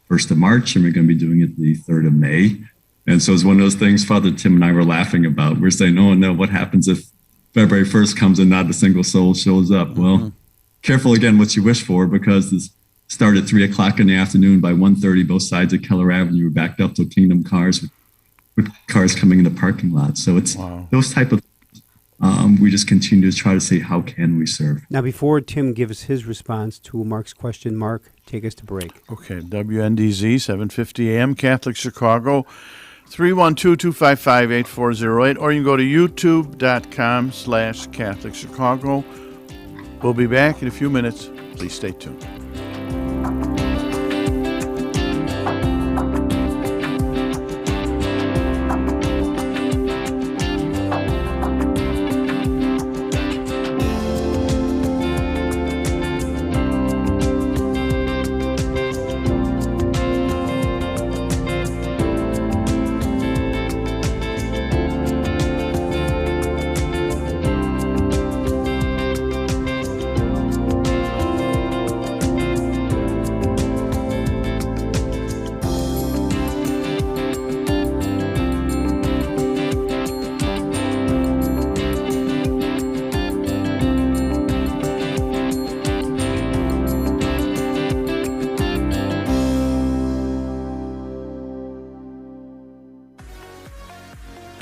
1st of March, and we're going to be doing it the 3rd of May. And so it's one of those things Father Tim and I were laughing about. We're saying, oh no, what happens if February 1st comes and not a single soul shows up? Mm-hmm. Well, careful again what you wish for, because this started at 3 o'clock in the afternoon. By 1:30, both sides of Keller Avenue were backed up to Kingdom cars with cars coming in the parking lot. So it's those type of we just continue to try to say, how can we serve? Now, before Tim gives his response to Mark's question, Mark, take us to break. Okay, WNDZ, 750 AM, Catholic Chicago, 312-255-8408, or you can go to youtube.com/Catholic Chicago. We'll be back in a few minutes. Please stay tuned.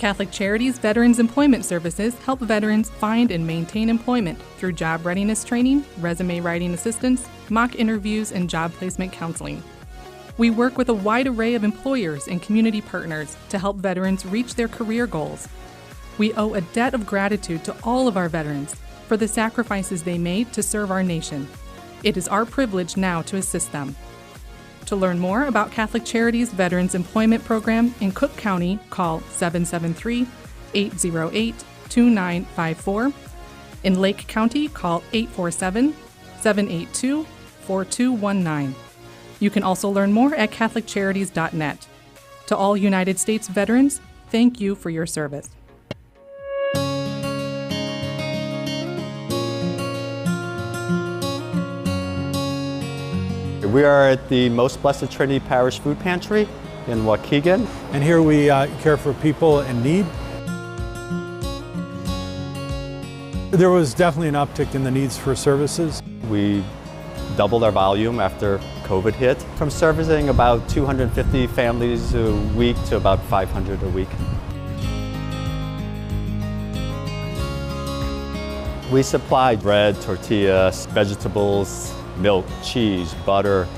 Catholic Charities Veterans Employment Services help veterans find and maintain employment through job readiness training, resume writing assistance, mock interviews, and job placement counseling. We work with a wide array of employers and community partners to help veterans reach their career goals. We owe a debt of gratitude to all of our veterans for the sacrifices they made to serve our nation. It is our privilege now to assist them. To learn more about Catholic Charities Veterans Employment Program in Cook County, call 773-808-2954. In Lake County, call 847-782-4219. You can also learn more at CatholicCharities.net. To all United States veterans, thank you for your service. We are at the Most Blessed Trinity Parish Food Pantry in Waukegan. And here we care for people in need. There was definitely an uptick in the needs for services. We doubled our volume after COVID hit, from servicing about 250 families a week to about 500 a week. We supply bread, tortillas, vegetables, milk, cheese, butter,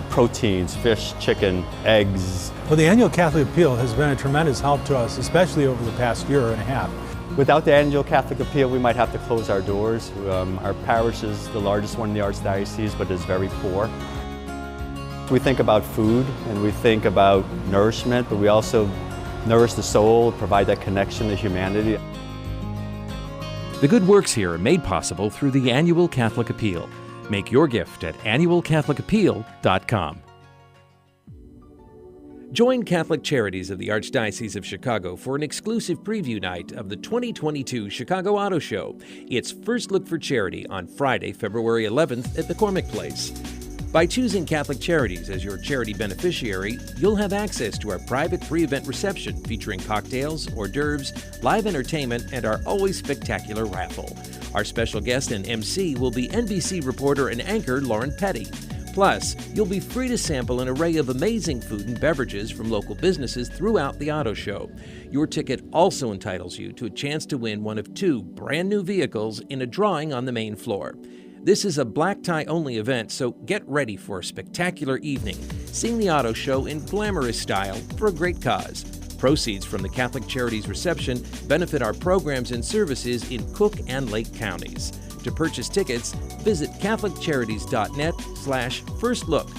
proteins, fish, chicken, eggs. Well, the annual Catholic Appeal has been a tremendous help to us, especially over the past year and a half. Without the annual Catholic Appeal, we might have to close our doors. Our parish is the largest one in the Archdiocese, but is very poor. We think about food and we think about nourishment, but we also nourish the soul, provide that connection to humanity. The good works here are made possible through the annual Catholic Appeal. Make your gift at annualcatholicappeal.com. Join Catholic Charities of the Archdiocese of Chicago for an exclusive preview night of the 2022 Chicago Auto Show. Its first look for charity on Friday, February 11th at the Cormick Place. By choosing Catholic Charities as your charity beneficiary, you'll have access to our private pre-event reception featuring cocktails, hors d'oeuvres, live entertainment, and our always spectacular raffle. Our special guest and MC will be NBC reporter and anchor Lauren Petty. Plus, you'll be free to sample an array of amazing food and beverages from local businesses throughout the auto show. Your ticket also entitles you to a chance to win one of 2 brand new vehicles in a drawing on the main floor. This is a black tie only event, so get ready for a spectacular evening, seeing the auto show in glamorous style for a great cause. Proceeds from the Catholic Charities reception benefit our programs and services in Cook and Lake counties. To purchase tickets, visit CatholicCharities.net/firstlook.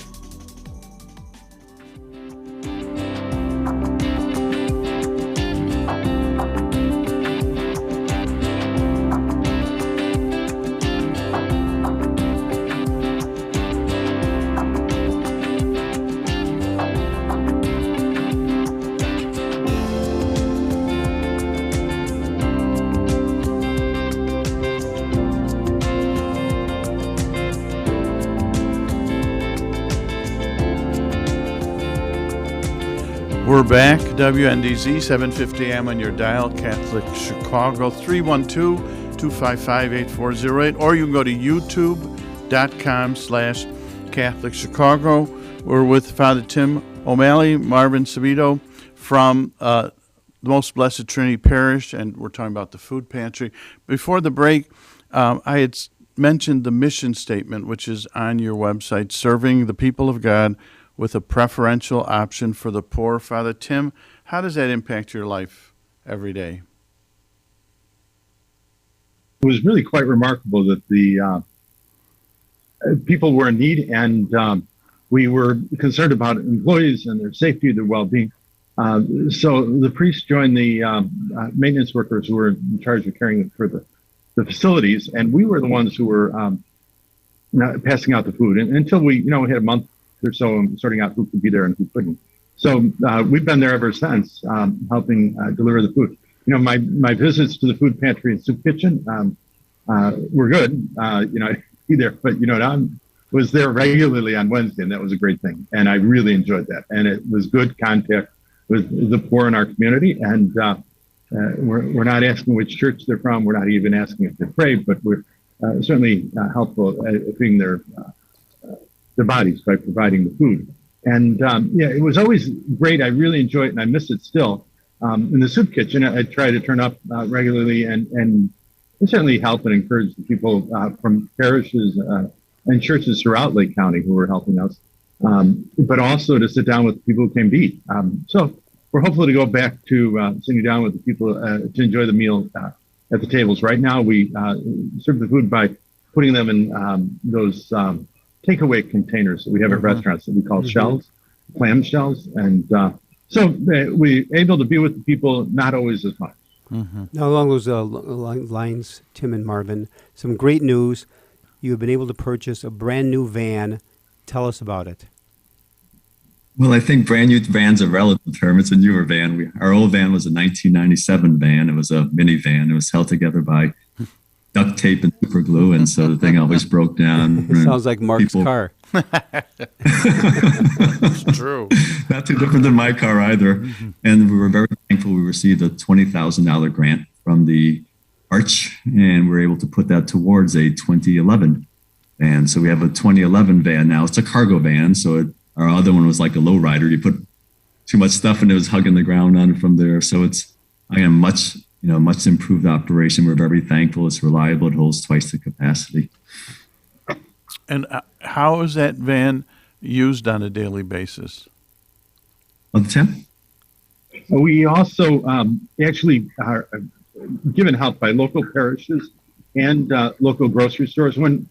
We're back, WNDZ, 750 AM on your dial, Catholic Chicago, 312-255-8408, or you can go to youtube.com/Catholic Chicago. We're with Father Tim O'Malley, Marvin Sabito from the Most Blessed Trinity Parish, and we're talking about the food pantry. Before the break, I had mentioned the mission statement, which is on your website, serving the people of God with a preferential option for the poor. Father Tim, how does that impact your life every day? It was really quite remarkable that the people were in need, and we were concerned about employees and their safety, their well-being. So the priests joined the maintenance workers who were in charge of caring for the facilities, and we were the ones who were passing out the food. And until we had a month or so sorting out who could be there and who couldn't. So we've been there ever since, helping deliver the food. My visits to the food pantry and soup kitchen were good. Be there, but I was there regularly on Wednesday, and that was a great thing. And I really enjoyed that. And it was good contact with the poor in our community. And we're not asking which church they're from. We're not even asking if they pray, but we're certainly helpful at feeding their bodies by providing the food. And it was always great. I really enjoy it, and I miss it still, In the soup kitchen, I try to turn up regularly and certainly help and encourage the people from parishes and churches throughout Lake County who are helping us, but also to sit down with people who came to eat. So we're hopeful to go back to sitting down with the people to enjoy the meal at the tables. Right now, we serve the food by putting them in those takeaway containers that we have at restaurants that we call shells, clam shells. And so we're able to be with the people, not always as much. Now, along those lines, Tim and Marvin, some great news. You have been able to purchase a brand new van. Tell us about it. Well, I think brand new van's a relative term. It's a newer van. Our old van was a 1997 van. It was a minivan. It was held together by duct tape and super glue, and so the thing always broke down. It sounds like Mark's car. It's true. Not too different than my car either. And we were very thankful we received a $20,000 grant from the Arch, and we're able to put that towards a 2011 van. So we have a 2011 van now. It's a cargo van, so our other one was like a lowrider. You put too much stuff and it was hugging the ground on it from there. So it's, much improved operation. We're very thankful. It's reliable. It holds twice the capacity. And how is that van used on a daily basis? Tim? We also actually are given help by local parishes and local grocery stores. When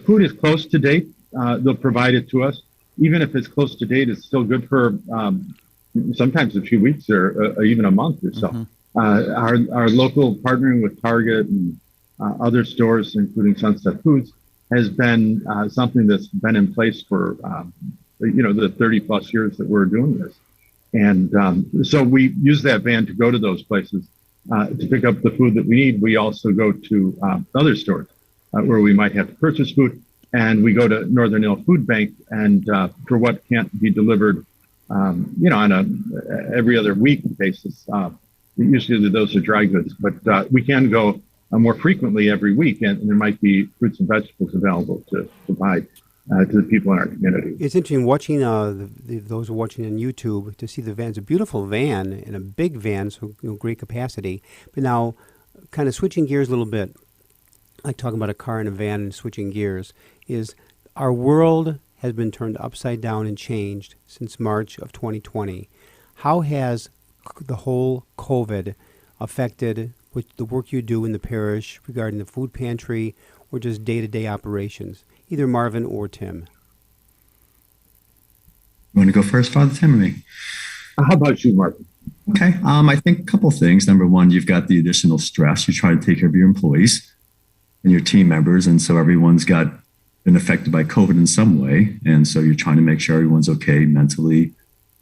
food is close to date, they'll provide it to us. Even if it's close to date, it's still good for sometimes a few weeks or even a month or so. Our local partnering with Target and other stores, including Sunset Foods, has been something that's been in place for the 30 plus years that we're doing this. And so we use that van to go to those places to pick up the food that we need. We also go to other stores where we might have to purchase food. And we go to Northern Ill Food Bank, and for what can't be delivered, on a every other week basis. Usually those are dry goods, but we can go more frequently every week, and there might be fruits and vegetables available to provide to the people in our community. It's interesting watching those who are watching on YouTube to see the van. It's a beautiful van and a big van, so great capacity. But now, kind of switching gears a little bit, like talking about a car and a van and switching gears, is our world has been turned upside down and changed since March of 2020. How has the whole COVID affected the work you do in the parish regarding the food pantry or just day-to-day operations? Either Marvin or Tim. You want to go first, Father Tim, or me? How about you, Marvin? Okay. I think a couple things. Number one, you've got the additional stress. You try to take care of your employees and your team members, and so everyone's been affected by COVID in some way. And so you're trying to make sure everyone's okay mentally,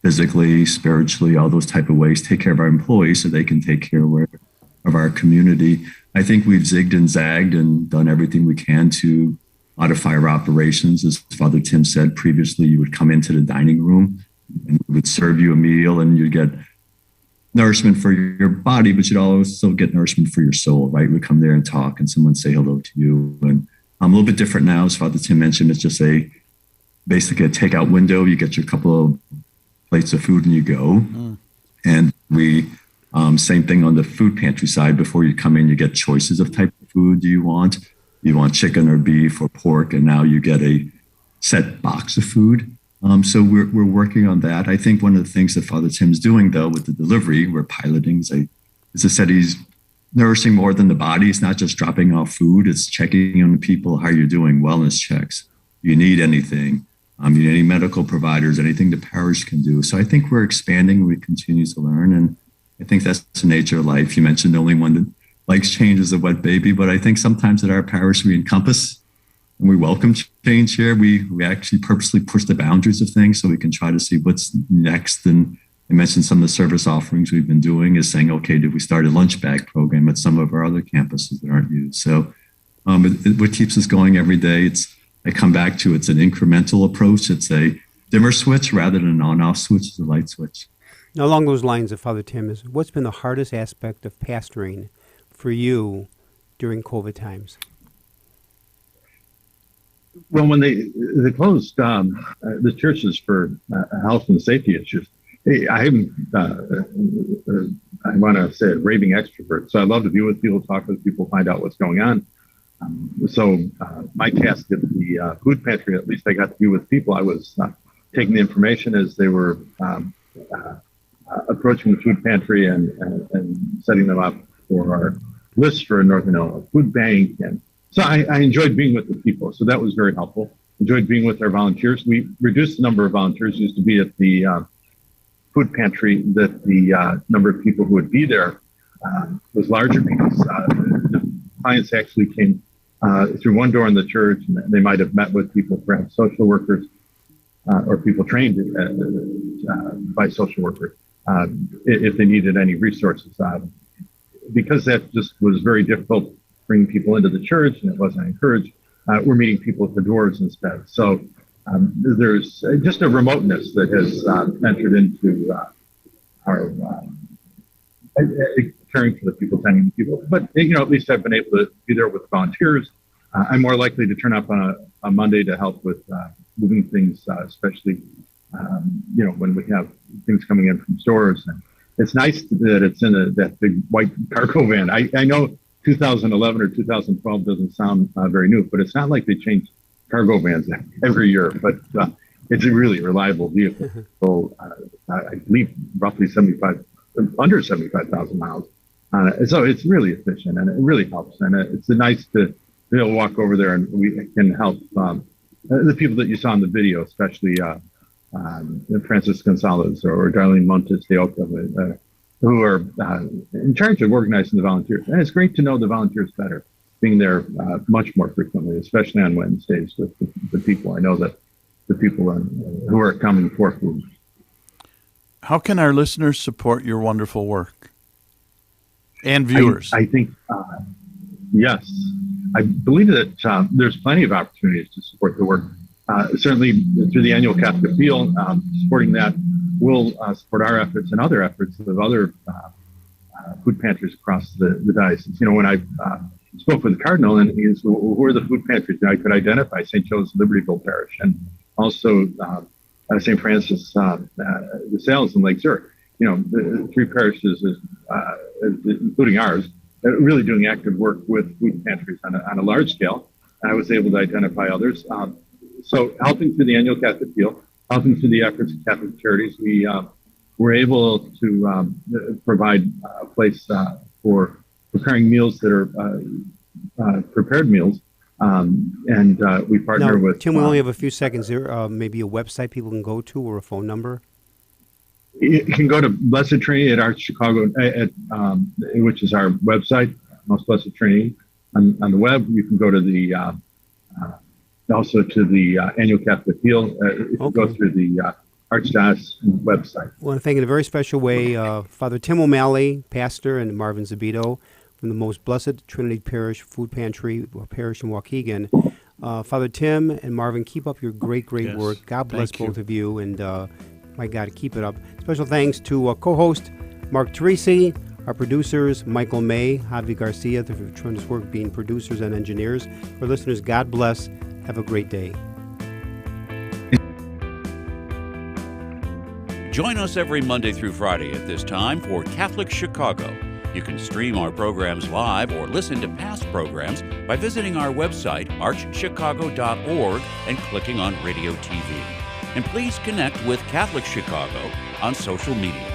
physically, spiritually, all those type of ways, take care of our employees so they can take care of our community. I think we've zigged and zagged and done everything we can to modify our operations. As Father Tim said previously, you would come into the dining room and we would serve you a meal and you'd get nourishment for your body, but you'd also get nourishment for your soul, right? We'd come there and talk and someone say hello to you. And a little bit different now, as Father Tim mentioned, it's just basically a takeout window. You get your couple of plates of food and you go. And we, same thing on the food pantry side. Before you come in, you get choices of type of food do you want. You want chicken or beef or pork, and now you get a set box of food. So we're working on that. I think one of the things that Father Tim's doing, though, with the delivery, we're piloting, as I said, he's nourishing more than the body. It's not just dropping off food. It's checking on the people, how you're doing, wellness checks. Do you need anything? You need any medical providers, anything the parish can do. So I think we're expanding. We continue to learn. And I think that's the nature of life. You mentioned the only one that likes change is a wet baby. But I think sometimes at our parish, we encompass and we welcome change here. We actually purposely push the boundaries of things so we can try to see what's next. And I mentioned some of the service offerings we've been doing is saying, okay, did we start a lunch bag program at some of our other campuses that aren't used? So what keeps us going every day, I come back to it's an incremental approach. It's a dimmer switch rather than an on-off switch. It's a light switch. Now, along those lines of Father Tim, what's been the hardest aspect of pastoring for you during COVID times? Well, when they closed the churches for health and safety issues, I'm, I want to say a raving extrovert. So I love to be with people, talk with people, find out what's going on. So my task at the food pantry, at least I got to be with people. I was taking the information as they were approaching the food pantry and setting them up for our list for a Northern Illinois food bank. And so I enjoyed being with the people. So that was very helpful. Enjoyed being with our volunteers. We reduced the number of volunteers. Used to be at the food pantry that the number of people who would be there was larger because the clients actually came through one door in the church, and they might have met with people, perhaps social workers or people trained by social workers if they needed any resources. Because that just was very difficult bringing people into the church, and it wasn't encouraged. We're meeting people at the doors instead. So there's just a remoteness that has entered into our caring for the people, tending to people. But at least I've been able to be there with volunteers. I'm more likely to turn up on a Monday to help with moving things, especially when we have things coming in from stores. And it's nice that it's in that big white cargo van. I know 2011 or 2012 doesn't sound very new, but it's not like they change cargo vans every year. But it's a really reliable vehicle. So I believe roughly under 75,000 miles. So it's really efficient, and it really helps. And it's nice to be able to walk over there, and we can help the people that you saw in the video, especially Francis Gonzalez or Darlene Montes de Oca, who are in charge of organizing the volunteers. And it's great to know the volunteers better, being there much more frequently, especially on Wednesdays with the people. I know that the people who are coming for food. How can our listeners support your wonderful work? And viewers? I think, yes. I believe that there's plenty of opportunities to support the work. Certainly through the annual Catholic Appeal, supporting that will support our efforts and other efforts of other food pantries across the diocese. When I spoke with the Cardinal, and he said, well, who are the food pantries? And I could identify St. Joseph's Libertyville Parish, and also St. Francis de Sales and Lake Zurich. The three parishes, including ours, really doing active work with food pantries on a large scale. I was able to identify others. So helping through the annual Catholic Appeal, helping through the efforts of Catholic Charities, we were able to provide a place for preparing meals that are prepared meals. And we partner with... Tim, we only have a few seconds there. Maybe a website people can go to or a phone number? You can go to Blessed Trinity at Arch Chicago, which is our website, Most Blessed Trinity. On the web, you can go to the also to the annual Catholic Appeal. If you go through the Archdiocese website. I want to thank in a very special way Father Tim O'Malley, pastor, and Marvin Zabito from the Most Blessed Trinity Parish Food Pantry Parish in Waukegan. Father Tim and Marvin, keep up your great work. God bless both of you, and my God, keep it up. Special thanks to co-host Mark Teresi, our producers Michael May, Javi Garcia, for tremendous work being producers and engineers. For listeners, God bless. Have a great day. Join us every Monday through Friday at this time for Catholic Chicago. You can stream our programs live or listen to past programs by visiting our website, archchicago.org, and clicking on Radio TV. And please connect with Catholic Chicago on social media.